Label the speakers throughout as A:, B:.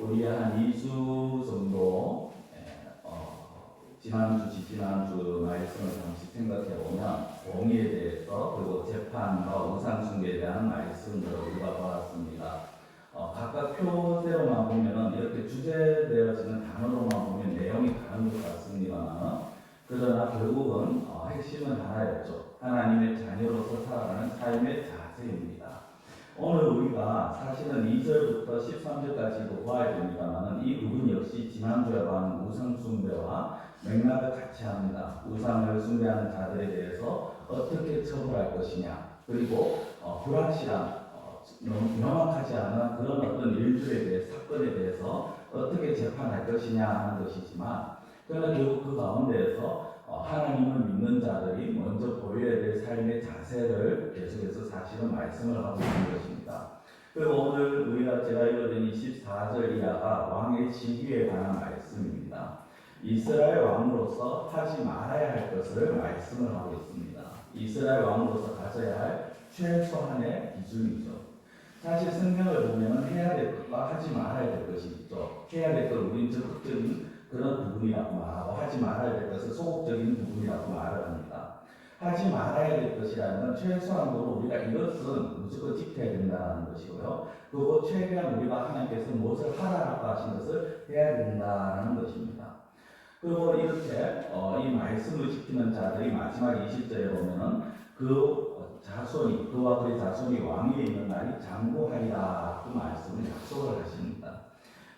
A: 우리 한 2주 정도 지난주 말씀을 잠시 생각해 보면 공의에 대해서 그리고 재판과 우상숭배에 대한 말씀들을 우리가 보았습니다. 각각 표대로만 보면은 이렇게 주제되어지는 단어로만 보면 내용이 다른 것 같습니다만 그러나 결국은 핵심은 하나였죠. 하나님의 자녀로서 살아가는 삶의 자세입니다. 오늘 우리가 사실은 2절부터 13절까지도 봐야 됩니다만 이 부분 역시 지난주에 본 우상숭배와 맥락을 같이 합니다. 우상을 숭배하는 자들에 대해서 어떻게 처벌할 것이냐, 그리고 불확실한 명확하지 않은 그런 어떤 일들에 대해 사건에 대해서 어떻게 재판할 것이냐 하는 것이지만 그러나 결국 그 가운데에서 하나님을 믿는 자들이 먼저 보여야 될 삶의 자세를 계속해서 사실은 말씀을 하고 있는 것입니다. 그리고 오늘 제가 읽어드린 24절 이하가 왕의 직위에 관한 말씀입니다. 이스라엘 왕으로서 하지 말아야 할 것을 말씀을 하고 있습니다. 이스라엘 왕으로서 가져야 할 최소한의 기준이죠. 사실 성경을 보면 해야 될 것과 하지 말아야 될 것이 있죠. 해야 될 것 우린 적극적인 그런 부분이라고 말하고 하지 말아야 될 것은 소극적인 부분이라고 말을 합니다. 하지 말아야 될 것이라는 건 최소한으로 우리가 이것은 무조건 지켜야 된다는 것이고요. 그리고 최대한 우리가 하나님께서 무엇을 하라고 하신 것을 해야 된다는 것입니다. 그리고 이렇게 이 말씀을 지키는 자들이 마지막 20절에 보면은 그와 그의 자손이 왕위에 있는 날이 장구하리라 그 말씀을 약속을 하십니다.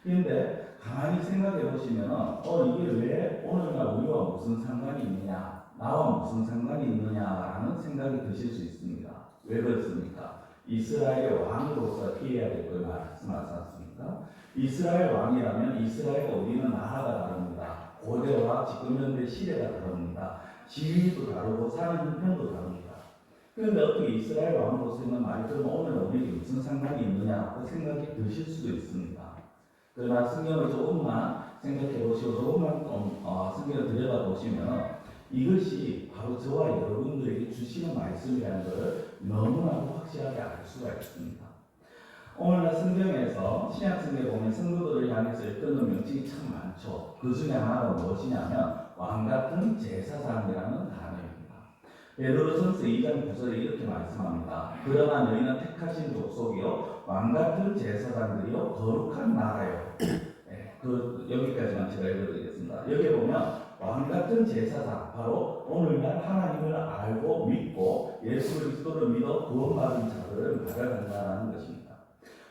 A: 그런데 가만히 생각해 보시면 이게 왜 오늘날 우리와 무슨 상관이 있느냐, 나와 무슨 상관이 있느냐라는 생각이 드실 수 있습니다. 왜 그렇습니까? 이스라엘의 왕으로서 피해야 될 걸 말씀하지 않습니까? 이스라엘 왕이라면 이스라엘과 우리는 나라가 다릅니다. 고대와 지금 현대 시대가 다릅니다. 지위도 다르고 사는 형편도 다릅니다. 그런데 어떻게 이스라엘 왕으로서 있는 말이 그러면 오늘 우리에게 무슨 상관이 있느냐고 생각이 드실 수도 있습니다. 그러나 성경을 조금만 생각해 보시고 조금만 성경을 들여다보시면 이것이 바로 저와 여러분들에게 주시는 말씀이라는 것을 너무나도 확실하게 알 수가 있습니다. 오늘날 성경에서 신약성경에 보면 성도들을 향해서 이끄는 명칭이 참 많죠. 그 중에 하나가 무엇이냐면 왕같은 제사장이라는 단어입니다. 베드로전서 2장 9절에 이렇게 말씀합니다. 그러나 너희는 택하신 족속이요 왕같은 제사장들이요 거룩한 나라요. 여기까지만 제가 읽어드리겠습니다. 여기 보면 왕같은 제사장, 바로 오늘날 하나님을 알고 믿고 예수 그리스도를 믿어 구원받은 자들을 말한다는 것입니다.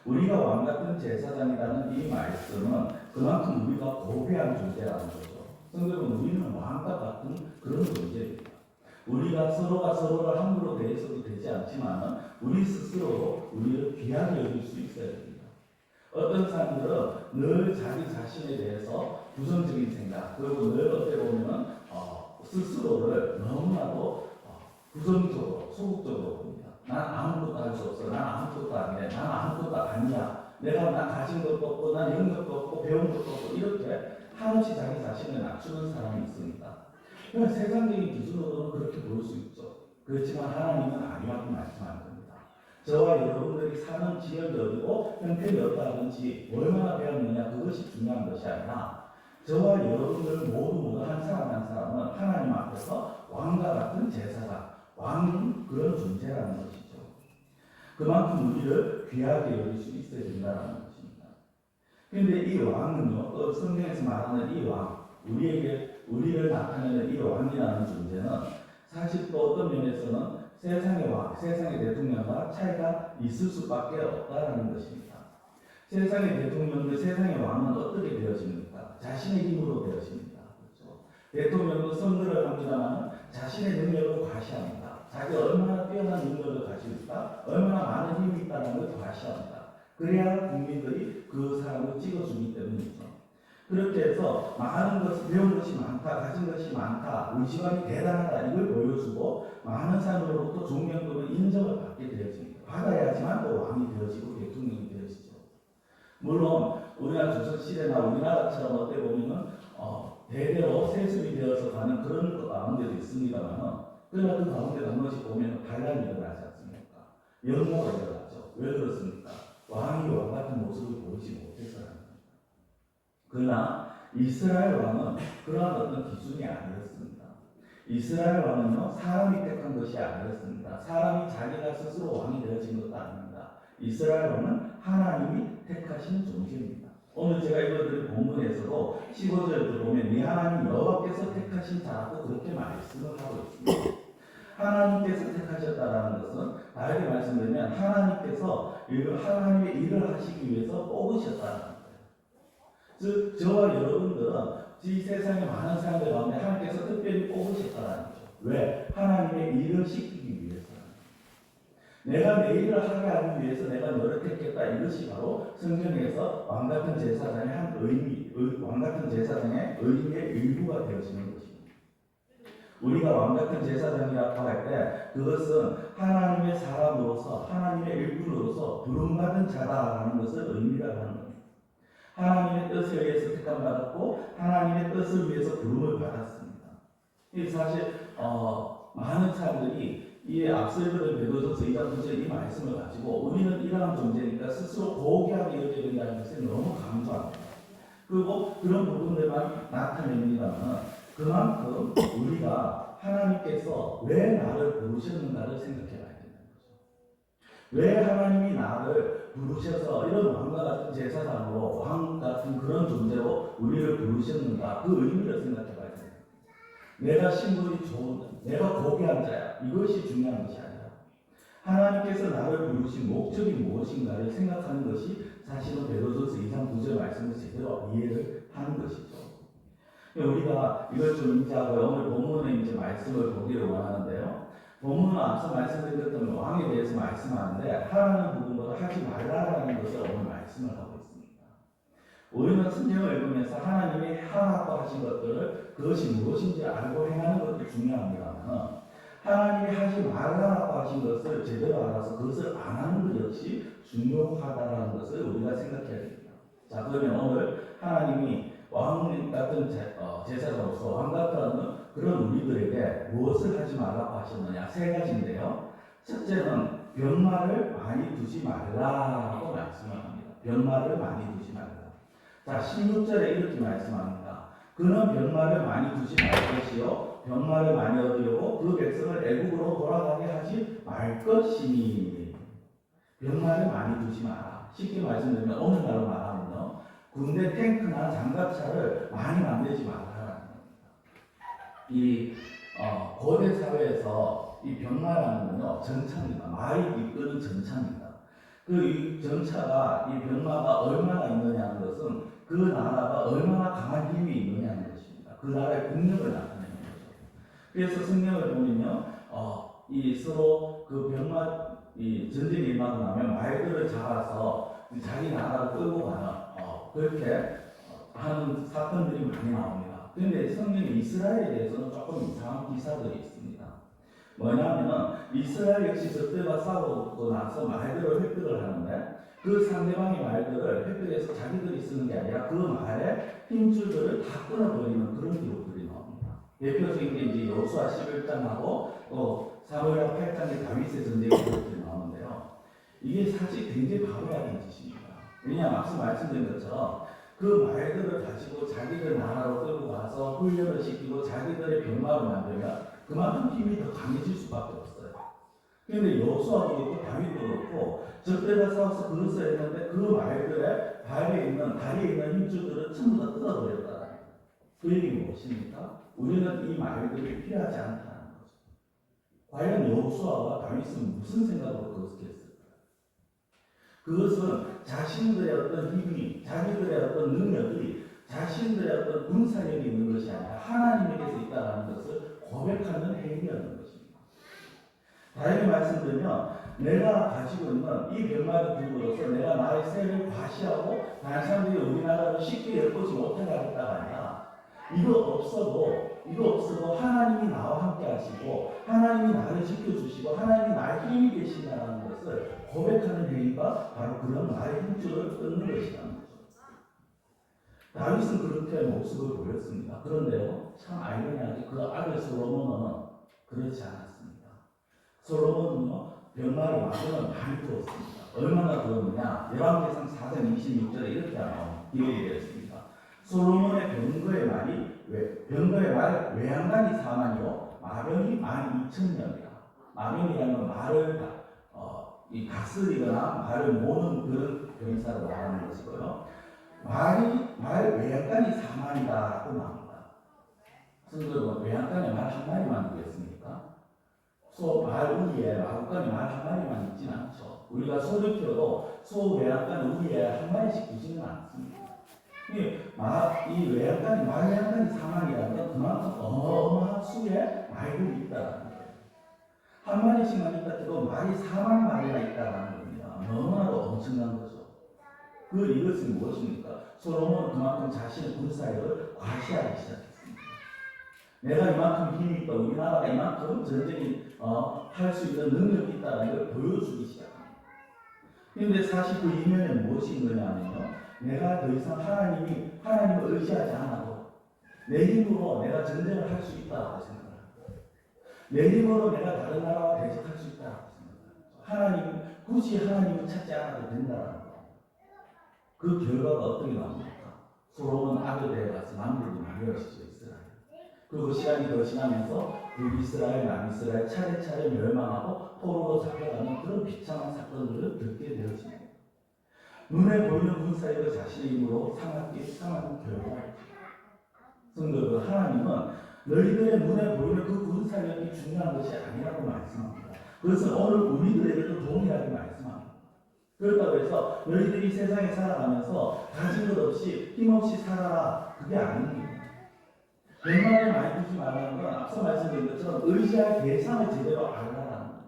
A: 우리가 왕같은 제사장이라는 이 말씀은 그만큼 우리가 고귀한 존재라는 거죠. 성경은 우리는 왕과 같은 그런 존재입니다. 우리가 서로가 서로를 함부로 대해서도 되지 않지만 우리 스스로 우리를 귀하게 여길 수 있어야 됩니다. 어떤 사람들은 늘 자기 자신에 대해서 부정적인 생각, 그리고 늘 어떻게 보면 스스로를 너무나도 부정적으로, 소극적으로 봅니다. 난 아무것도 할 수 없어. 난 아무것도 아니네. 난 아무것도 아니야. 난 가진 것도 없고, 난 이런 것도 없고, 배운 것도 없고, 이렇게 한없이 자기 자신을 낮추는 사람이 있습니다. 그러니까 세상적인 기준으로는 그렇게 보일 수 있죠. 그렇지만 하나님은 아니라고 말씀하는 겁니다. 저와 여러분들이 사는 지역이 어디고 형편이 어떠하든지 얼마나 배웠느냐 그것이 중요한 것이 아니라 저와 여러분들 모두 한 사람 한 사람은 하나님 앞에서 왕과 같은 제사장, 왕은 그런 존재라는 것이죠. 그만큼 우리를 귀하게 여길 수 있어야 된다는 것입니다. 그런데 이 왕은요, 또 성경에서 말하는 이 왕, 우리를 나타내는 이 왕이라는 존재는 사실 또 어떤 면에서는 세상의 왕, 세상의 대통령과 차이가 있을 수밖에 없다는 것입니다. 세상의 대통령들, 세상의 왕은 어떻게 되어집니까? 자신의 힘으로 되어집니다. 그렇죠? 대통령도 선거를 합니다만 자신의 능력을 과시합니다. 자기가 얼마나 뛰어난 능력을 가지고 있다, 얼마나 많은 힘이 있다는 걸 과시합니다. 그래야 국민들이 그 사람을 찍어주기 때문이죠. 그렇게 해서 많은 것을 배운 것이 많다, 가진 것이 많다, 우리 집안이 대단하다 이걸 보여주고 많은 사람으로부터 존경 또는 인정을 받게 되어집니다. 받아야지만 또 왕이 되어지고 대통령이 되어지죠. 물론 우리나라 조선시대나 우리나라처럼 어떻게 보면 대대로 세습이 되어서 가는 그런 가운데도 있습니다만 그러나 그 가운데 한 번씩 보면 반란이 일어나지 않습니까? 영모가 일어나죠. 왜 그렇습니까? 왕이 왕 같은 모습을 보이지 못해서라는 겁니다. 그러나 이스라엘 왕은 그러한 어떤 기준이 아니었습니다. 이스라엘 왕은요, 사람이 택한 것이 아니었습니다. 사람이 자기가 스스로 왕이 되어진 것도 아닙니다. 이스라엘 왕은 하나님이 택하신 존재입니다. 오늘 제가 읽어드린 본문에서도 15절을 보면 네 하나님 여호와께서 택하신 자라고 그렇게 말씀을 하고 있습니다. 하나님께서 택하셨다라는 것은 다르게 말씀드리면 하나님께서 하나님의 일을 하시기 위해서 뽑으셨다는 거예요. 즉 저와 여러분들은 이 세상에 많은 사람들 가운데 하나님께서 특별히 뽑으셨다는 거죠. 왜? 하나님의 일을 시키기 위해서. 내가 내 일을 하게 하기 위해서 내가 너를 택했다. 이것이 바로 성경에서 왕같은 제사장의 한 의미, 왕같은 제사장의 의미의 일부가 되어지는 것입니다. 우리가 왕같은 제사장이라고 할 때 그것은 하나님의 사람으로서 하나님의 일꾼으로서 부름받은 자다라는 것을 의미를 하는 겁니다. 하나님의 뜻에 의해서 택함받았고 하나님의 뜻을 위해서 부름을 받았습니다. 사실 많은 사람들이 이 앞서 읽은 베드로전서 2장 9절 이 말씀을 가지고 우리는 이러한 존재니까 스스로 고귀하게 여겨야 된다는 것을 너무 강조합니다. 그리고 그런 부분들만 나타냅니다만 그만큼 우리가 하나님께서 왜 나를 부르셨는가를 생각해 봐야 된다는 거죠. 왜 하나님이 나를 부르셔서 이런 왕과 같은 제사장으로 왕 같은 그런 존재로 우리를 부르셨는가 그 의미를 생각해 봐야 됩니다. 내가 신분이 좋은 내가 고귀한 자야 이것이 중요한 것이 아니라 하나님께서 나를 부르신 목적이 무엇인가를 생각하는 것이 사실은 베드로전서 2장 9절 말씀을 제대로 이해를 하는 것이죠. 우리가 이걸 좀 인지하고 오늘 본문에 이제 말씀을 보기를 원하는데요. 본문은 앞서 말씀드린 것처럼 왕에 대해서 말씀하는데 하라는 부분보다 하지 말라라는 것을 오늘 말씀을 하고 있습니다. 우리는 성경을 읽으면서 하나님이 하라고 하신 것들을 그것이 무엇인지 알고 행하는 것도 중요합니다만 하나님이 하지 말라고 하신 것을 제대로 알아서 그것을 안 하는 것 역시 중요하다는 것을 우리가 생각해야 됩니다. 자, 그러면 오늘 하나님이 왕 같은 제사장으로서 왕 같은 그런 우리들에게 무엇을 하지 말라고 하셨느냐 세 가지인데요. 첫째는 병마를 많이 두지 말라고 말씀을 합니다. 병마를 많이 두지 말라. 자, 16절에 이렇게 말씀합니다. 그는 병마를 많이 두지 말 것이요 병마를 많이 얻으려고 그 백성을 애국으로 돌아가게 하지 말 것이니 병마를 많이 두지 마라. 쉽게 말씀드리면 오늘날로 말하면요. 군대 탱크나 장갑차를 많이 만들지 말라는 겁니다. 이 고대 사회에서 이 병마라는 건요 전차입니다. 말이 이끄는 전차입니다. 이 전차가 이 병마가 얼마나 있느냐는 것은 그 나라가 얼마나 강한 힘이 있느냐는 것입니다. 그 나라의 국력을 나타내는 거죠. 그래서 성경을 보면요, 이 서로 그 병마 이 전쟁이 일어나고 나면 말들을 잡아서 자기 나라를 끌고 가는 그렇게 하는 사건들이 많이 나옵니다. 그런데 성경에 이스라엘에 대해서는 조금 이상한 기사들이 있습니다. 뭐냐면은 이스라엘 역시 적들과 싸우고 나서 말들을 획득을 하는데 그 상대방의 말들을 획득해서 자기들이 쓰는 게 아니라 그 말의 힘줄들을 다 끊어버리는 그런 기록들이 나옵니다. 대표적인 게 이제 여호수아 11장하고 또 사무엘하 8장의 다윗의 전쟁의 기록들이 나오는데요. 이게 사실 굉장히 바보야된 짓입니다. 왜냐하면 앞서 말씀드린 것처럼 그 말들을 가지고 자기들 나라로 끌고 가서 훈련을 시키고 자기들의 병마를 만들면 그만큼 힘이 더 강해질 수밖에 없어요. 그런데 여호수아도 그렇고 다윗도 그렇고 적들과 싸워서 그것을 했는데 그 말들의 발에 있는 다리에 있는 힘줄들을 전부 다 뜯어버렸다. 그 얘기 무엇입니까? 우리는 이 말들이 필요하지 않다는 거죠. 과연 여호수아와 다윗은 무슨 생각으로 그것을 했을까요? 그것은 자신들의 어떤 힘이, 자기들의 어떤 능력이, 자신들의 어떤 군사력이 있는 것이 아니라 하나님에게서 있다는 것을 고백하는 행위였는 것입니다. 다르게 말씀드리면 내가 가지고 있는 이 병마를 들고로서 내가 나의 세를 과시하고 다른 사람들이 우리나라를 쉽게 엮지 못하게 하겠다가 아니라 이거 없어도 하나님이 나와 함께 하시고 하나님이 나를 지켜주시고 하나님이 나의 힘이 되신다는 것을 고백하는 행위가 바로 그런 나의 힘줄을 끊는 것이라는 거죠. 다윗은 그렇게 모습을 보였습니다. 그런데요, 참 아이러니하게 그 아들 솔로몬은 그렇지 않았습니다. 솔로몬은요, 병마를 만들어 많이 두었습니다. 얼마나 두었느냐? 열왕기상 4장 26절에 이렇게 기록이 되어 있습니다. 솔로몬의 병거의 말이 병거의 말 외양간이 4만이요 마병이 12,000명이다. 마병이라는 건 말을 이 다스리거나 말을 모는 그런 병사로 말하는 것이고요. 말 외양간이 4만이다라고 나옵니다. 성도는 외양간에 말 한 마리만 두겠습니까? 말 우리에 마구간에 말 한 마리만 있진 않죠. 우리가 소를 키워도 소 외양간 우리에 한 마리씩 두지는 않습니다. 이 외양간이 말 외양간이 4만이라는 건 그만큼 어마어마한 수의 말들이 있다는 거예요. 한 마리씩만 있다 해도 말이 4만 마리가 있다는 겁니다. 너무나도 엄청난 거죠. 이것은 무엇입니까? 솔로몬은 그만큼 자신의 군사력을 과시하기 시작했습니다. 내가 이만큼 힘이 있다, 우리나라가 이만큼 전쟁이 할 수 있는 능력이 있다는 걸 보여주기 시작합니다. 그런데 사실 그 이면에 무엇이 있느냐면요, 내가 더 이상 하나님을 의지하지 않아도 내 힘으로 내가 전쟁을 할 수 있다고 생각합니다. 내 힘으로 내가 다른 나라와 대적할 수 있다고 생각합니다. 굳이 하나님을 찾지 않아도 된다는 거. 그 결과가 어떻게 나옵니까? 솔로몬 아들에 가서 남들도 나뉘어지죠, 이스라엘. 그리고 시간이 더 지나면서 북이스라엘, 남이스라엘 차례차례 멸망하고 포로로 잡혀가는 그런 비참한 사건들을 겪게 되어집니다. 눈에 보이는 군사력을 자신의 힘으로 상하는 결과입니다. 성도들, 하나님은 너희들의 눈에 보이는 그 군사력이 중요한 것이 아니라고 말씀합니다. 그것은 오늘 우리들에게도 동일하게 말씀합니다. 그렇다고 해서 너희들이 세상에 살아가면서 가진 것 없이 힘없이 살아라, 그게 아닙니다. 백만을 많이 두지 말라는 건 앞서 말씀드린 것처럼 의지할 대상을 제대로 알라라는 겁니다.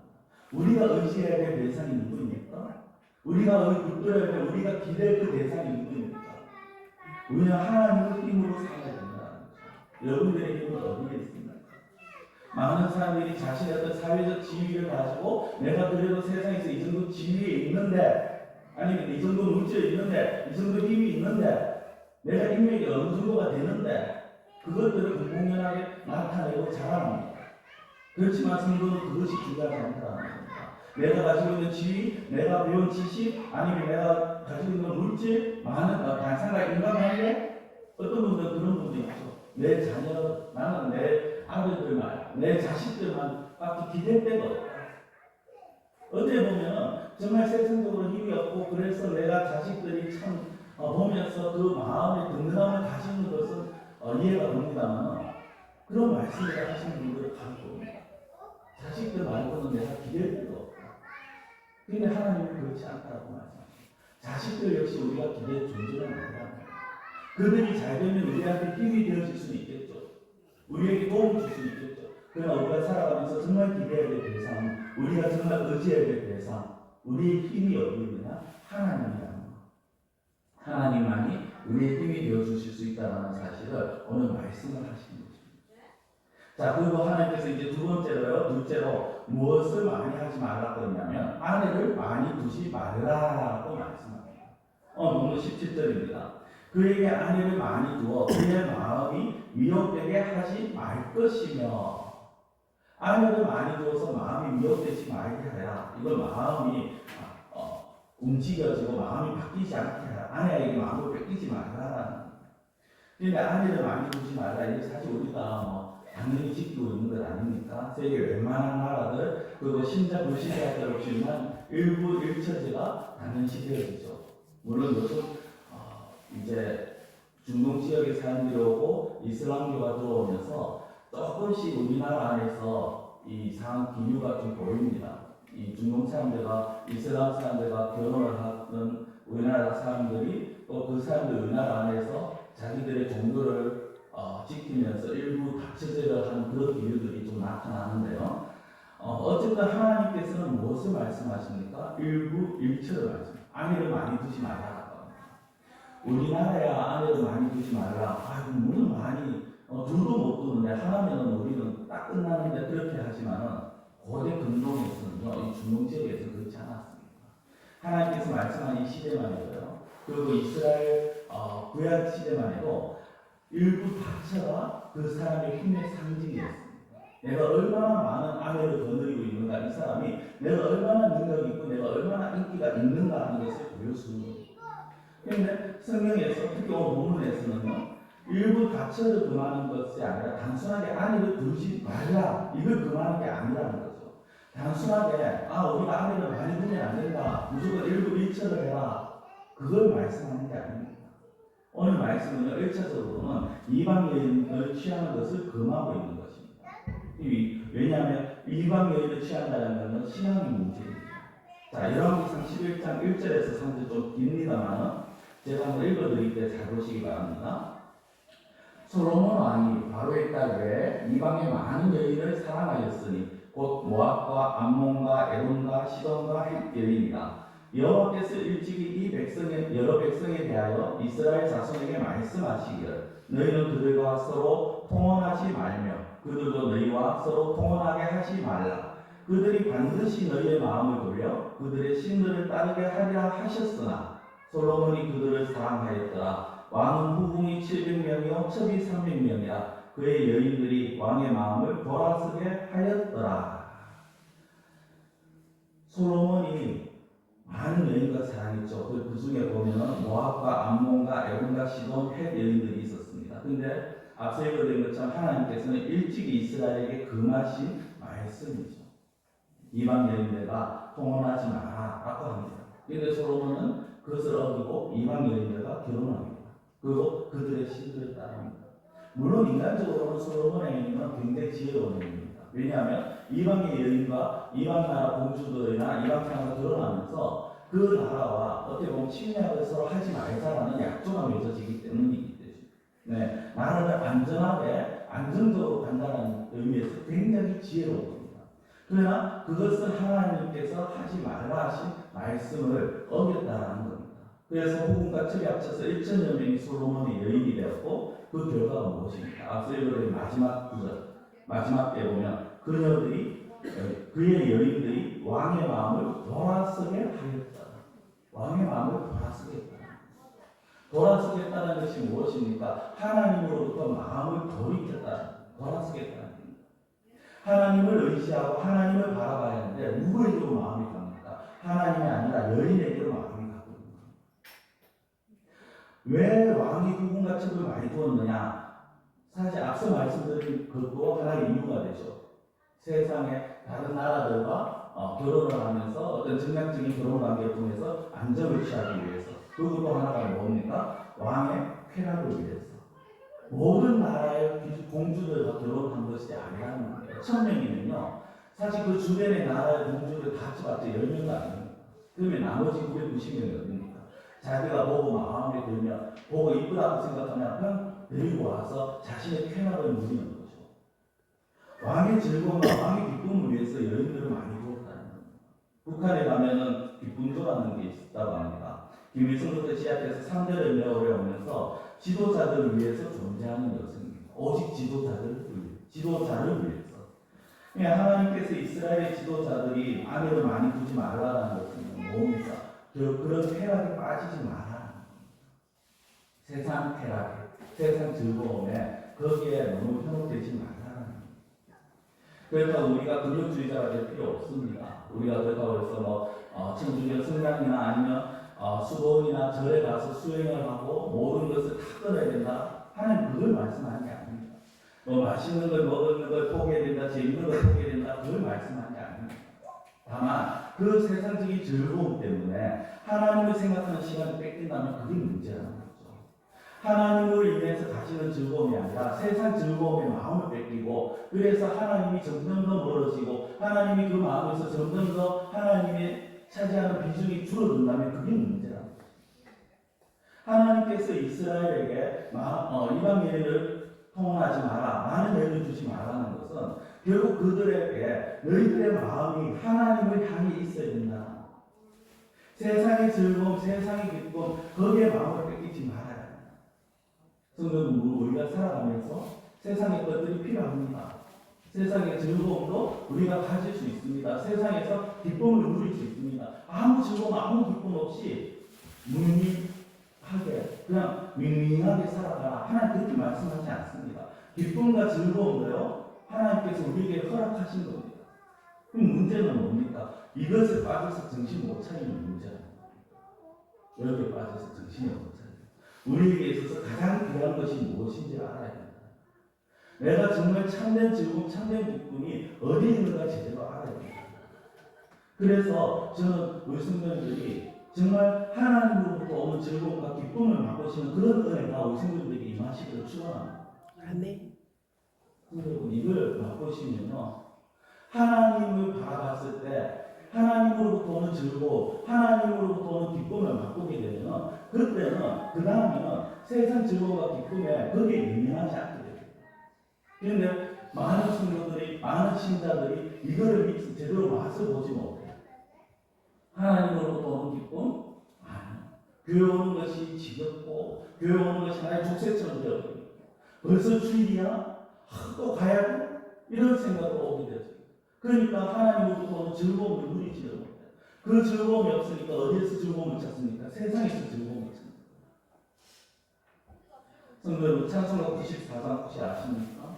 A: 우리가 의지해야 될 대상이 누구입니까? 우리가 붙들어야 될, 우리가 기댈 그 대상이 누구입니까? 우리는 하나님의 힘으로 살아야 된다는 거죠. 여러분들의 힘은 어디에 있습니까? 많은 사람들이 자신의 어떤 사회적 지위를 가지고 내가 그래도 세상에서 이 정도 지위에 있는데, 아니면 이 정도 물질에 있는데, 이 정도 힘이 있는데, 내가 인맥이 어느 정도가 되는데, 그것들을 공공연하게 나타내고 자랑합니다. 그렇지만 성도는 그것이 중요하지 않다는 겁니다. 내가 가지고 있는 지위, 내가 배운 지식, 아니면 내가 가지고 있는 물질, 많은 단상과 인간관계, 어떤 분들은 그런 분도 있죠. 내 자녀, 나는 내 아들들만, 내 자식들만 밖에 기댈 데가 없다. 어떻게 보면 정말 세상적으로 힘이 없고, 그래서 내가 자식들이 참 보면서 그 마음의 든든함을 가지는 것은 이해가 됩니다만, 그런 말씀을 하시는 분들을 가지고 자식들 말고는 내가 기댈 데가 없다. 근데 하나님은 그렇지 않다고 말씀하십니다. 자식들 역시 우리가 기댈 존재는 아니라는 거예요. 그들이 잘 되면 우리한테 힘이 되어질 수 있겠죠. 우리에게 도움을 줄 수 있겠죠. 그러나 우리가 살아가면서 정말 기대해야 될 대상, 우리가 정말 의지해야 될 대상, 우리의 힘이 어디 있느냐? 하나님이라는 거. 하나님만이 우리의 힘이 되어주실 수 있다는 사실을 오늘 말씀을 하시는 것입니다. 자, 그리고 하나님께서 이제 둘째로 무엇을 많이 하지 말라고 했냐면 아내를 많이 두지 말라고 말씀합니다. 오늘 17절입니다. 그에게 아내를 많이 두어 그의 마음이 위협되게 하지 말 것이며, 아내를 많이 두어서 마음이 위협되지 말게 하라. 이걸 마음이 움직여지고 마음이 바뀌지 않게 하라. 아내에게 마음을 뺏기지 말라라는. 그런데 아내를 많이 두지 말라. 이게 사실 우리가 당연히 지키고 있는 것 아닙니까? 세계 웬만한 나라들, 그리고 신자 불신자들 없이만 일부 일처제가 당연시 되어지죠. 물론 요즘 이제 중동 지역의 사람들이 오고 이슬람교가 들어오면서 조금씩 우리나라 안에서 이 이상한 기류가 좀 보입니다. 이 중동 사람들과 이슬람 사람들과 결혼을 하는 우리나라 사람들이 또 그 사람들 우리나라 안에서 자기들의 종교를 지키면서 일부 다처제를 하는 그런 기류들이 좀 나타나는데요. 어쨌든 하나님께서는 무엇을 말씀하십니까? 일부 일처를 말씀합니다. 아내를 많이 두지 말라. 우리나라야 아내를 많이 두지 말라. 물론 많이 둘도 못 두는데 하나면은 우리는 딱 끝나는데 그렇게 하지만은 고대 근동에서는요, 이 중동 지역에서 그렇지 않았습니다. 하나님께서 말씀한 이 시대만 해도요, 그리고 이스라엘 구약 시대만 해도 일부 다처가 그 사람의 힘의 상징이었습니다. 내가 얼마나 많은 아내를 거느리고 있는가, 이 사람이 내가 얼마나 능력이 있고 내가 얼마나 인기가 있는가 하는 것을 보여주는 겁니다. 그런데 성경에서 특히 오늘 본문에서는요, 일부 다처를 금하는 것이 아니라 단순하게 아내를 두지 말라, 이걸 금하는 게 아니라는 거죠. 단순하게 우리가 아내를 많이 두면 안 된다, 무조건 일부 일처를 해라, 그걸 말씀하는 게 아닙니다. 오늘 말씀은요, 1차적으로는 이방 여인을 취하는 것을 금하고 있는 것입니다. 왜냐하면 이방 여인을 취한다는 것은 신앙의 문제입니다. 자, 열왕기상 11장 1절에서 3절 좀 깁니다만 제가 한번 읽어드릴 때 잘 보시기 바랍니다. 솔로몬 왕이 바로의 딸 외에 이방의 많은 여인을 사랑하였으니 곧 모압과 암몬과 에돔과 시돈과 헷 여인이라. 여호와께서 일찍이 이 백성의 여러 백성에 대하여 이스라엘 자손에게 말씀하시기를 너희는 그들과 서로 통혼하지 말며 그들도 너희와 서로 통혼하게 하지 말라. 그들이 반드시 너희의 마음을 돌려 그들의 신들을 따르게 하리라 하셨으나 솔로몬이 그들을 사랑하였더라. 왕은 후궁이 700명이요 첩이 300명이라. 그의 여인들이 왕의 마음을 돌아서게 하였더라. 솔로몬이 많은 여인과 사랑했죠. 그 중에 보면 모압과 암몬과 에돔과 시돈 헷 여인들이 있었습니다. 근데 앞서 읽어드린 것처럼 하나님께서는 일찍이 이스라엘에게 금하신 말씀이죠. 이방 여인들과 통혼하지 마라 라고 합니다. 그런데 솔로몬은 그것을 어기고 이방 여인들과 결혼합니다. 그리고 그들의 신들을 따릅니다. 물론 인간적으로는 솔로몬의 여인은 굉장히 지혜로운 여인입니다. 왜냐하면 이방의 여인과 이방 나라 공주들이나 이방 사람과 결혼하면서 그 나라와 어떻게 보면 침략을 서로 하지 말자라는 약조가 맺어지기 때문이기 때문에 나라를 안전하게 안정적으로 간다는 의미에서 굉장히 지혜로운 겁니다. 그러나 그것을 하나님께서 하지 말라 하신 말씀을 어겼다라는 겁니다. 그래서 후궁과 첩이 합쳐서 1,000여 명이 솔로몬의 여인이 되었고 그 결과가 무엇입니까? 앞서 읽어드린 마지막 구절, 마지막 때 보면 그의 여인들이 왕의 마음을 돌아서게 하였다. 왕의 마음을 돌아서겠다. 돌아서겠다는 것이 무엇입니까? 하나님으로부터 마음을 돌아서겠다는 겁니다. 하나님을 의지하고 하나님을 바라봐야 하는데 누구에게로 마음이 갑니까? 하나님이 아니라 여인에게로 마음이 가고 있는 겁니다. 왜 왕이 후궁과 첩을 많이 두었느냐? 사실 앞서 말씀드린 것도 하나의 이유가 되죠. 세상의 다른 나라들과 결혼을 하면서 어떤 정략적인 결혼 관계를 통해서 안정을 취하기 위해서. 그리고 또 하나가 뭡니까? 왕의 쾌락을 위해서. 모든 나라의 공주들과 결혼한 것이 아니라는 거예요. 1,000명이면요. 사실 그 주변의 나라의 공주들 다 합쳐봤자 10명도 아닙니다. 그러면 나머지 990명이 어딥니까? 자기가 보고 마음에 들면, 보고 이쁘다고 생각하면 그냥 데리고 와서 자신의 쾌락을 누리는 거죠. 왕의 즐거움과 왕의 기쁨을 위해서 여인들을 많이 두었다는 겁니다. 북한에 가면은 기쁨조라는 게 있다고 합니다. 김일성부터 시작해서 3대를 내어오면서 지도자들을 위해서 존재하는 여성입니다. 오직 지도자를 위해서. 하나님께서 이스라엘의 지도자들이 아내를 많이 두지 말라는 것은 뭡니까? 그런 쾌락에 빠지지 말라는 겁니다. 세상 쾌락에, 세상 즐거움에 거기에 너무 현혹되지 말라는 겁니다. 그렇다고 우리가 금욕주의자가 될 필요 없습니다. 우리가 그렇다고 해서 청주년 성당이나 아니면 수도원이나 절에 가서 수행을 하고 모든 것을 다 끊어야 된다. 하나님 그걸 말씀하는 게 아닙니다. 맛있는 걸 먹는 걸 포기해야 된다. 재밌는 걸 포기해야 된다. 그걸 말씀하는 게 아닙니다. 다만 그 세상적인 즐거움 때문에 하나님을 생각하는 시간을 뺏긴다면 그게 문제라는 거죠. 하나님을 인해서 가시는 즐거움이 아니라 세상 즐거움에 마음을 뺏기고 그래서 하나님이 점점 더 멀어지고 하나님이 그 마음에서 점점 더 하나님의 차지하는 비중이 줄어든다면 그게 문제라는 거죠. 하나님께서 이스라엘에게 이방 여인을 통혼하지 마라, 많은 여인을 주지 말라는 것은 결국 그들에게 너희들의 마음이 하나님을 향해 있어야 된다. 세상의 즐거움, 세상의 기쁨, 거기에 마음을 뺏기지 말아야 합니다. 성도는 우리가 살아가면서 세상의 것들이 필요합니다. 세상의 즐거움도 우리가 가질 수 있습니다. 세상에서 기쁨을 누릴 수 있습니다. 아무 즐거움, 아무 기쁨 없이 그냥 밍밍하게 살아가라. 하나님 그렇게 말씀하지 않습니다. 기쁨과 즐거움도요, 하나님께서 우리에게 허락하신 겁니다. 그럼 문제는 뭡니까? 이것에 빠져서 정신 못 차리는 문제입니다. 여기에 빠져서 정신이 없는 사람. 우리에게 있어서 가장 귀한 것이 무엇인지 알아야 된다. 내가 정말 참된 즐거움, 참된 기쁨이 어디 있는가 제대로 알아야 된다. 그래서 저는 우리 성도님들이 정말 하나님으로부터 오는 즐거움과 기쁨을 맛보시는 그런 은혜가 우리 성도님들에게 임하시기를 축원합니다.
B: 아멘.
A: 여러분 이걸 맛보시면요, 하나님을 바라봤을 때 하나님으로부터 오는 즐거움, 하나님으로부터 오는 기쁨을 맛보게 되면 그때는 그 다음에는 세상 즐거움과 기쁨에 거기에 연연하지 않게 됩니다. 그런데 많은 성도들이, 많은 신자들이 이거를 제대로 맛을 보지 못해요. 하나님으로부터 오는 기쁨? 아니요. 교회 오는 것이 지겹고 교회 오는 것이 하나의 족쇄처럼 되어버려요. 벌써 주일이야? 또 가야 돼? 이런 생각으로 오게 되죠. 그러니까 하나님으로부터 오는 즐거움을 누리지를 못해요. 그 즐거움이 없으니까 어디에서 즐거움을 찾습니까? 세상에서 즐거움을 찾습니다. 성도 여러분, 찬송가 94장 혹시 아십니까?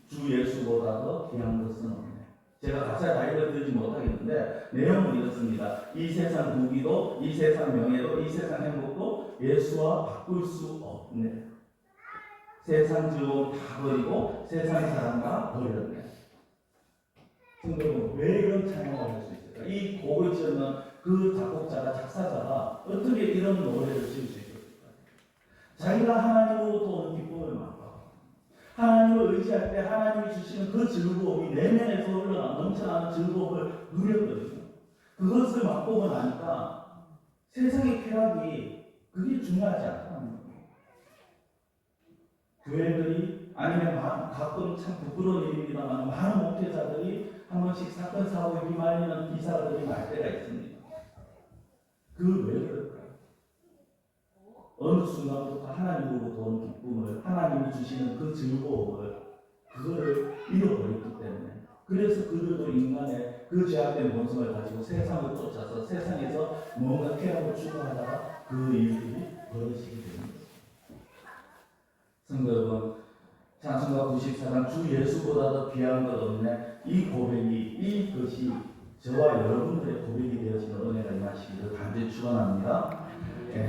A: 주 예수보다도 귀한 것은 없네. 제가 가사 다 읽어드리지 못하겠는데 내용은 이렇습니다. 이 세상 부귀도, 이 세상 명예도, 이 세상 행복도 예수와 바꿀 수 없네. 세상 즐거움 다 버리고 세상 사랑과 버렸네. 성도는 왜 이런 찬양을 할 수 있을까? 이 곡을 지은 그 작곡자가, 작사자가 어떻게 이런 노래를 지을 수 있을까? 자기가 하나님으로부터 오는 기쁨을 맛봐. 하나님을 의지할 때 하나님이 주시는 그 즐거움이 내면에서 흘러나 넘쳐나는 즐거움을 누렸거든요. 그것을 맛보고 나니까 세상의 쾌락이 그게 중요하지 않다는 거예요. 교회들이 아니면 가끔 참 부끄러운 일입니다만 많은 목회자들이 한 번씩 사건 사고에 휘말리는 기사들이 날 때가 있습니다. 그 왜 그럴까요? 어느 순간부터 하나님으로부터 오는 기쁨을, 하나님이 주시는 그 즐거움을, 그거를 잃어버렸기 때문에, 그래서 그들도 인간의 그 죄악된 본성을 가지고 세상을 쫓아서 세상에서 뭔가 쾌락을 추구하다가 그 일들이 벌어지게 됩니다. 성도 여러분, 찬송가 94장 주 예수보다도 귀한 것 없네. 이 고백이, 이것이 저와 여러분들의 고백이 되어지는 은혜가 임하시기를 간절히 축원합니다.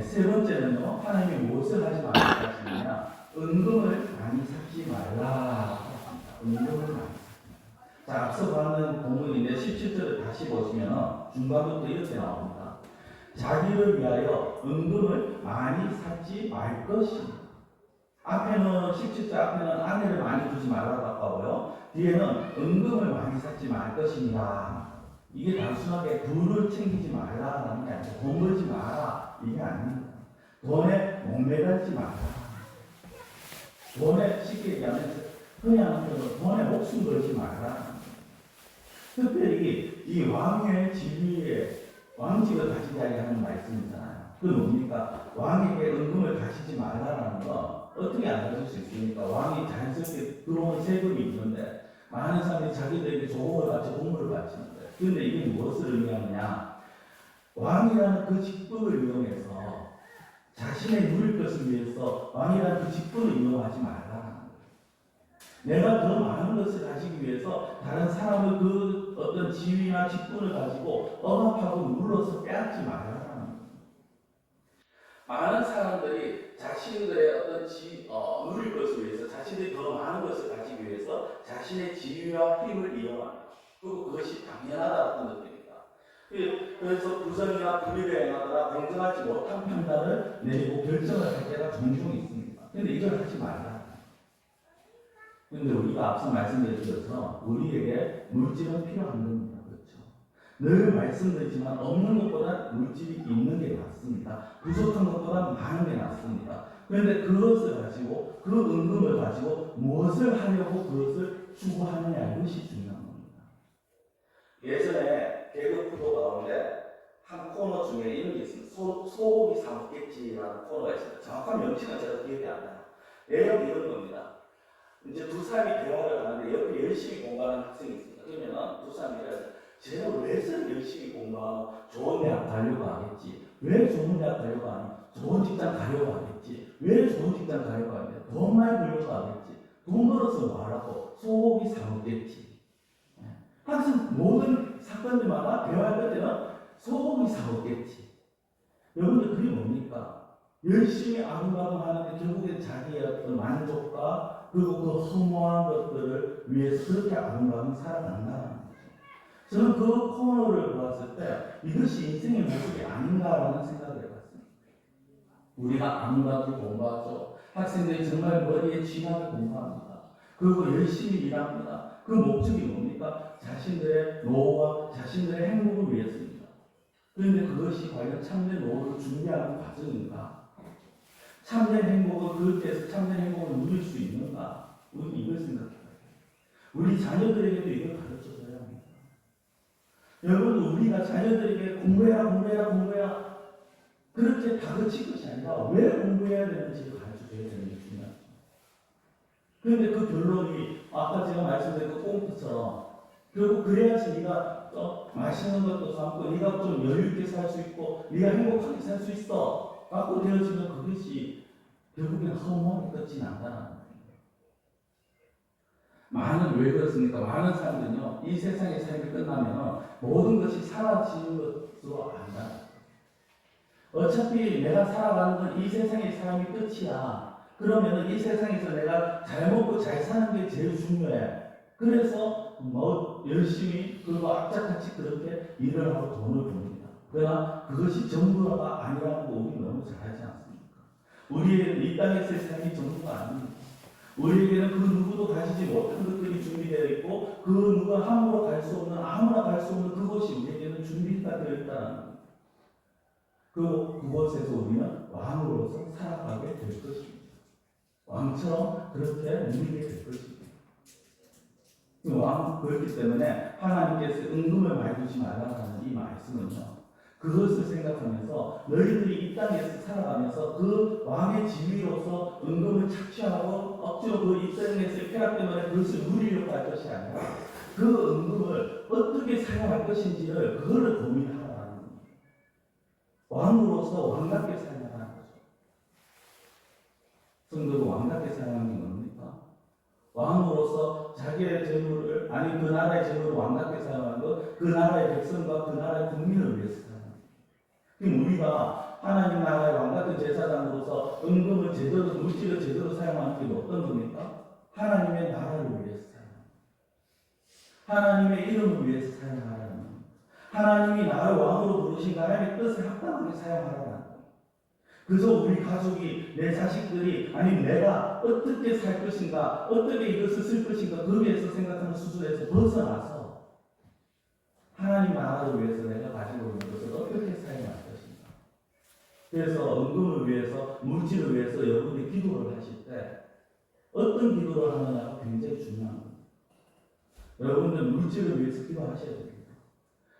A: 세 번째는요, 하나님이 무엇을 하지 말라 하시느냐, 은금을 많이 삭지 말라. 은금을 많이 삭지. 자, 앞서 봤는 본문인데 17절을 다시 보시면 중간부터 이렇게 나옵니다. 자기를 위하여 은금을 많이 삭지 말 것이니. 앞에는 17절 앞에는 아내를 많이 두지 말라고 하고요. 뒤에는 은금을 많이 삭지 말 것이니라. 이게 단순하게 부를 챙기지 말라라는 게 아니라 돈 벌지 마라 이게 아닙니다. 돈에 목매달지 마라. 돈에 쉽게 얘기하면 그냥 돈에 목숨 걸지 마라. 특별히 이 왕의 지위에 왕직을 가지게 하는 말씀이잖아요. 그 뭡니까? 왕에게 은금을 가지지 말라라는 거 어떻게 안 가질 수 있습니까? 왕이 자연스럽게 들어오는 세금이 있는데 많은 사람들이 자기들에게 조공을 바치고 공물을 바치는데, 그런데 이게 무엇을 의미하느냐? 왕이라는 그 직분을 이용해서 자신의 누릴 것을 위해서 왕이라는 그 직분을 이용하지 말라는 거예요. 내가 더 많은 것을 가지기 위해서 다른 사람의 그 어떤 지위나 직분을 가지고 억압하고 눌러서 빼앗지 말라는 거예요. 많은 사람들이 자신들의 어떤 누릴 것을 위해서, 자신들이 더 많은 것을 가지기 위해서 자신의 지위와 힘을 이용합니다. 그리고 그것이 당연하다고 느낍니다. 그래서 부정이나 불의를 행하거나 공정하지 못한 판단을 내리고 결정을 할 때가 종종 있습니다. 그런데 이걸 하지 말라. 그런데 우리가 앞서 말씀드린 것처럼 우리에게 물질은 필요한 겁니다. 그렇죠? 늘 말씀드리지만 없는 것보다 물질이 있는 게 낫습니다. 부족한 것보다 많은 게 낫습니다. 그런데 그것을 가지고, 그 은금을 가지고 무엇을 하려고 그것을 추구하느냐, 이것이 중요한 겁니다. 예전에 개그 프로 가운데 한 코너 중에 이런 게 있습니다. 소고기 사먹겠지라는 코너가 있습니다. 정확한 명칭은 제가 기억이 안 나요. 내용이 이런 겁니다. 이제 두 사람이 대화를 하는데 옆에 열심히 공부하는 학생이 있습니다. 그러면 두 사람이 쟤는 왜 열심히 공부하고 좋은 대학 가려고 하겠지? 왜 좋은 대학 가려고 하니? 좋은 직장 가려고 하겠지? 왜 좋은 직장 가려고 하냐? 돈 많이 벌려고 하겠지? 돈 벌어서 뭐 하라고? 소고기 사 먹겠지? 항상 모든 사건들마다 대화할 때는 소고기 사 먹겠지? 여러분들 그게 뭡니까? 열심히 아웅다웅 하는데 결국에 자기의 어떤 만족과 그리고 그 허무한 것들을 위해서 그렇게 아웅다웅 살아간다는 거죠. 저는 그 코너를 보았을 때 이것이 인생의 모습이 아닌가라는 생각을 해봤습니다. 우리가 아웅다웅 공부하죠. 학생들이 정말 머리에 쥐나게 공부합니다. 그리고 열심히 일합니다. 그 목적이 뭡니까? 자신들의 노후와 자신들의 행복을 위해서입니다. 그런데 그것이 과연 참된 노후를 준비하는 과정인가? 참된 행복을 그렇게 참된 행복을 누릴 수 있는가? 우리는 이걸 생각해야 돼요. 우리 자녀들에게도 이걸 가르쳐줘야 합니다. 여러분, 우리가 자녀들에게 공부해라 그렇게 다그칠 것이 아니라 왜 공부해야 되는지를 가르쳐줘야 되는 게 중요합니다. 그런데 그 결론이 아까 제가 말씀드린 그 꽁트처럼 결국 그래야지 네가 맛있는 것도 사고 네가 좀 여유 있게 살 수 있고 네가 행복하게 살 수 있어 갖고 되어지면 그것이 결국엔 허무하게 끝이 난다는 거예요. 왜 그렇습니까? 많은 사람들은요 이 세상의 삶이 끝나면 모든 것이 사라지는 것으로 안다. 어차피 내가 살아가는 건 이 세상의 삶이 끝이야. 그러면 이 세상에서 내가 잘 먹고 잘 사는 게 제일 중요해. 그래서 열심히 그리고 악착같이 그렇게 일을 하고 돈을 법니다. 그러나 그것이 전부가 아니라는 거 우리 너무 잘 알지 않습니까? 우리에게는 이 땅에서의 삶이 전부가 아닙니다. 우리에게는 그 누구도 가지지 못한 것들이 준비되어 있고 그 누가 아무나 갈 수 없는 그것이 우리에게는 준비가 되어 있다는 겁니다. 그곳에서 우리는 왕으로서 살아가게 될 것입니다. 왕처럼 그렇게 누리게 될 것입니다. 그렇기 때문에 하나님께서 은금을 많이 두지 말라는 이 말씀은요. 그것을 생각하면서 너희들이 이 땅에서 살아가면서 그 왕의 지위로서 은금을 착취하고 억지로 그 이 땅에서의 쾌락 때문에 그것을 누리려고 할 것이 아니라 그 은금을 어떻게 사용할 것인지를 그거를 고민하라는 겁니다. 왕으로서 왕답게 살아가는 거죠. 성도가 왕답게 살아가는 게 뭡니까? 왕으로서 자기의 재물을 그 나라의 재물을 왕답게 사용하는 것, 그 나라의 백성과 그 나라의 국민을 위해서 사용하는 것. 그럼 우리가 하나님 나라의 왕같은 제사장으로서 은금을 제대로 물질을 제대로 사용하는 게 어떤 겁니까? 하나님의 나라를 위해서 사용하는 것. 하나님의 이름을 위해서 사용하라는 것. 하나님이 나를 왕으로 부르신 하나님의 뜻에 합당하게 사용하라는 것. 그래서 우리 가족이, 내 자식들이, 아니면 내가 어떻게 살 것인가, 어떻게 이것을 쓸 것인가, 거기에서 생각하는 수준에서 벗어나서 하나님 나라를 위해서 내가 가지고 있는 것을 어떻게 사용할 것인가. 그래서 은금을 위해서, 물질을 위해서 여러분이 기도를 하실 때 어떤 기도를 하느냐가 굉장히 중요한 겁니다. 여러분들 물질을 위해서 기도하셔야 됩니다.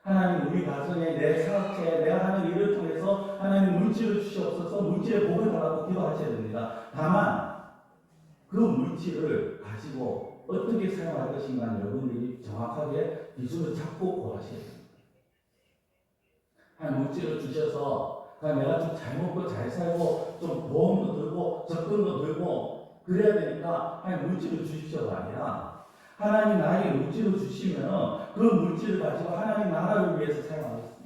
A: 하나님 우리 가정에 내 사업체에 내가 하는 일을 통해서 하나님 물질을 주시옵소서 물질의 복을 달라고 기도하셔야 됩니다. 다만 그 물질을 가지고 어떻게 사용할 것인가 여러분들이 정확하게 기준을 잡고 구하셔야 됩니다. 한 물질을 주셔서 내가 좀 잘 먹고 잘 살고 좀 보험도 들고 적금도 들고 그래야 되니까 한 물질을 주십시오가 아니라 하나님 나에게 물질을 주시면 그 물질을 가지고 하나님 나라를 위해서 사용하겠습니다.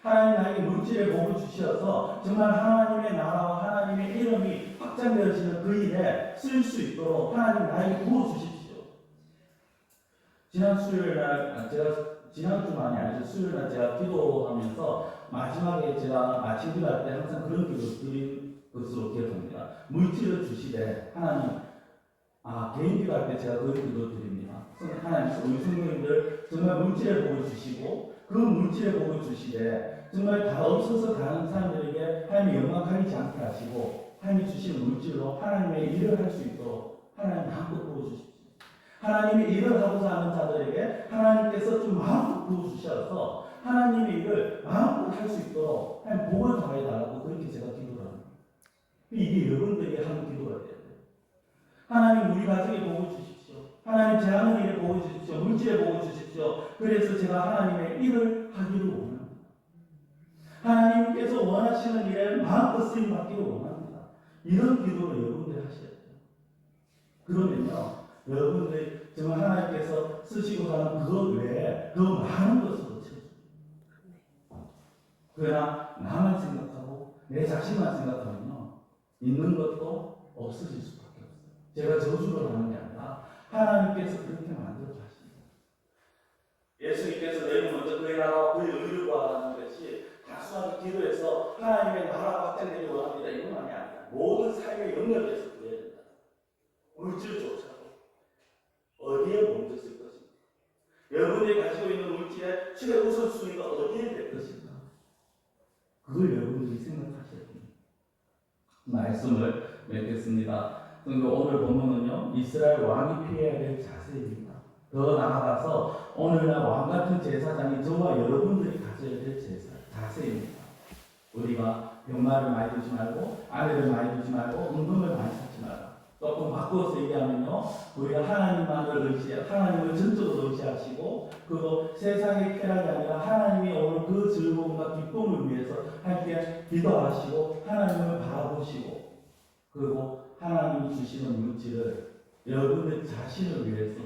A: 하나님 나에게 물질의 복을 주셔서 정말 하나님의 나라와 하나님의 이름이 확장되어지는 그 일에 쓸 수 있도록 하나님 나에게 부어주십시오. 지난 수요일날 지난주만이 아니죠. 수요일날 제가 기도하면서 마지막에 제가 아침 기도할 때 항상 그런 기도를 드린 것으로 기억합니다. 물질을 주시되 하나님 개인 기도할 때 제가 그런 기도 드립니다. 하나님 우리 성도님들 정말 물질의 복을 주시고 그 물질의 복을 주시되 정말 다 없어서 가는 사람들에게 하나님이 영광 가리지 않게 하시고 하나님이 주신 물질로 하나님의 일을 할 수 있도록 하나님 마음껏 부어주십시오. 하나님의 일을 하고자 하는 자들에게 하나님께서 좀 마음껏 부어주셔서 하나님의 일을 마음껏 할 수 있도록 하나님 복을 더해달라고 그렇게 제가 기도를 합니다. 이게 여러분들이 하는 기도가 돼요. 하나님 우리 가정에 복을 주십시오. 하나님 제 하는 일에 복을 주십시오. 물질에 복을 주십시오. 그래서 제가 하나님의 일을 하기를 원합니다. 하나님께서 원하시는 일에 마음껏 쓰임 받기를 원합니다. 이런 기도를 여러분들이 하셔야 돼요. 그러면요 여러분들이 정말 하나님께서 쓰시고자 하는 그것 외에 더 많은 것으로 채워줍니다. 그러나 나만 생각하고 내 자신만 생각하면요, 있는 것도 없어질 수밖에 없어요. 제가 저주를 하는 게 아니라 하나님께서 그렇게 만들어 가십니다. 예수님께서 너희는 먼저 그의 나라와 그의 의를 구하라는 것이 단순하게 기도해서 하나님의 나라가 확장되기 원합니다, 이것만이 아니라 모든 삶의 영역에서 구해야 된다. 물질조차도 어디에 먼저 쓸 것인가? 여러분이 가지고 있는 물질의 최우선순위가 어디에 될 것인가? 그걸 여러분들이 생각하셔야 됩니다. 말씀을 맺겠습니다. 오늘 본문은요, 이스라엘 왕이 피해야 될 자세입니다. 더 나아가서 오늘날 왕 같은 제사장이 저와 여러분들이 가져야 될 자세입니다. 우리가 병마를 많이 두지 말고, 아내를 많이 두지 말고, 은금을 많이 찾지 말고, 조금 바꿔서 얘기하면요, 우리가 하나님을 전적으로 의지하시고, 그리고 세상의 쾌락이 아니라 하나님이 오늘 그 즐거움과 기쁨을 위해서 함께 기도하시고, 하나님을 바라보시고, 그리고 하나님이 주시는 물질을 여러분들 자신을 위해서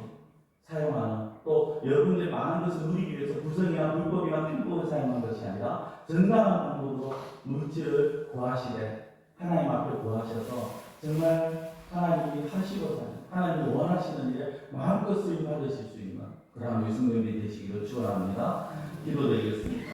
A: 사용하는, 또 여러분들이 많은 것을 누리기 위해서 부정이나 불법이나 편법을 사용하는 것이 아니라 정당한 방법으로 물질을 구하시되 하나님 앞에 구하셔서 정말 하나님이 하시고자 하나님이 원하시는 일에 마음껏 쓰임 받으실 수 있는 그러한 위승님이 되시기를 축원합니다. 기도드리겠습니다.